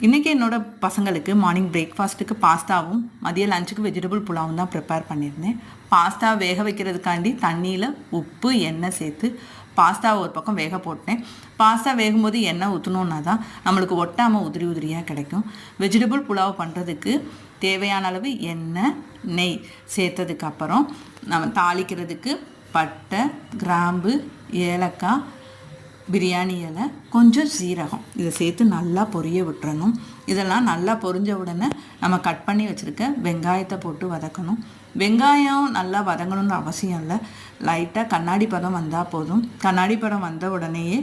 இன்றைக்கி என்னோடய பசங்களுக்கு மார்னிங் பிரேக்ஃபாஸ்ட்டுக்கு பாஸ்தாவும் மதியம் லஞ்சுக்கு வெஜிடபிள் புலாவும் தான் ப்ரிப்பேர் பண்ணியிருந்தேன். பாஸ்தா வேக வைக்கிறதுக்காண்டி தண்ணியில் உப்பு எண்ணெய் சேர்த்து பாஸ்தாவை ஒரு பக்கம் வேக போட்டேன். பாஸ்தா வேகும்போது எண்ணெய் ஊற்றணுன்னா தான் நம்மளுக்கு ஒட்டாமல் உதிரி உதிரியாக கிடைக்கும். வெஜிடபிள் புலாவ் பண்ணுறதுக்கு தேவையான அளவு எண்ணெய் நெய் சேர்த்ததுக்கப்புறம் நம்ம தாளிக்கிறதுக்கு பட்டை கிராம்பு ஏலக்காய் பிரியாணி இலை கொஞ்சம் சீரகம் இதை சேர்த்து நல்லா பொரிய விட்டுறணும். இதெல்லாம் நல்லா பொரிஞ்ச உடனே நம்ம கட் பண்ணி வச்சுருக்க வெங்காயத்தை போட்டு வதக்கணும். வெங்காயம் நல்லா வதங்கணுன்ற அவசியம் இல்லை, லைட்டாக கண்ணாடி பதம் வந்தால் போதும். கண்ணாடி பதம் வந்த உடனேயே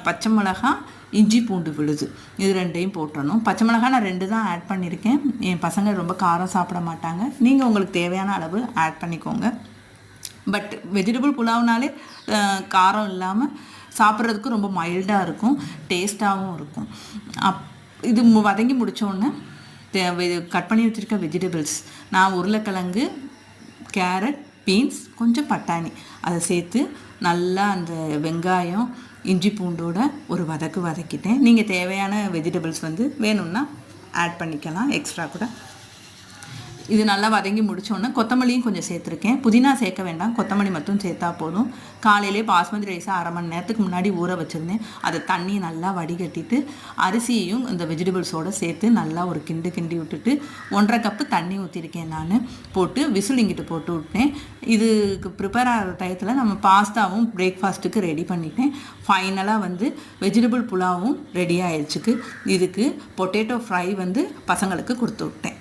பச்சை மிளகாய் இஞ்சி பூண்டு விழுது இது ரெண்டையும் போட்டுடணும். பச்சை மிளகாய் நான் 2 தான் ஆட் பண்ணியிருக்கேன். என் பசங்க ரொம்ப காரம் சாப்பிட மாட்டாங்க, நீங்கள் உங்களுக்கு தேவையான அளவு ஆட் பண்ணிக்கோங்க. பட் வெஜிடபிள் புலாவ்னாலே காரம் இல்லாமல் சாப்பிட்றதுக்கு ரொம்ப மைல்டாக இருக்கும், டேஸ்ட்டாகவும் இருக்கும். இது வதங்கி முடித்தோடனே கட் பண்ணி வச்சுருக்க வெஜிடபிள்ஸ் நான் உருளைக்கிழங்கு கேரட் பீன்ஸ் கொஞ்சம் பட்டாணி அதை சேர்த்து நல்லா அந்த வெங்காயம் இஞ்சி பூண்டோட ஒரு வதக்கிட்டேன். நீங்கள் தேவையான வெஜிடபிள்ஸ் வேணும்னா ஆட் பண்ணிக்கலாம் எக்ஸ்ட்ரா கூட. இது நல்லா வதங்கி முடித்தோன்னே கொத்தமல்லியும் கொஞ்சம் சேர்த்துருக்கேன். புதினா சேர்க்க வேண்டாம், கொத்தமல்லி மட்டும் சேர்த்தா போதும். காலையிலே பாஸ்மதி ரைஸை அரை மணி நேரத்துக்கு முன்னாடி ஊற வச்சுருந்தேன். அதை தண்ணி நல்லா வடிகட்டிட்டு அரிசியையும் இந்த வெஜிடபிள்ஸோடு சேர்த்து நல்லா ஒரு கிண்டி விட்டுட்டு 1.5 கப்பு தண்ணி ஊற்றிருக்கேன். நான் போட்டு விசில் இங்கிட்டு போட்டு விட்டேன். இதுக்கு ப்ரிப்பேர் ஆகிற டயத்தில் நம்ம பாஸ்தாவும் பிரேக்ஃபாஸ்ட்டுக்கு ரெடி பண்ணிட்டேன். ஃபைனலாக வெஜிடபிள் புலாவும் ரெடி ஆயிடுச்சுக்கு. இதுக்கு பொட்டேட்டோ ஃப்ரை பசங்களுக்கு கொடுத்து விட்டேன்.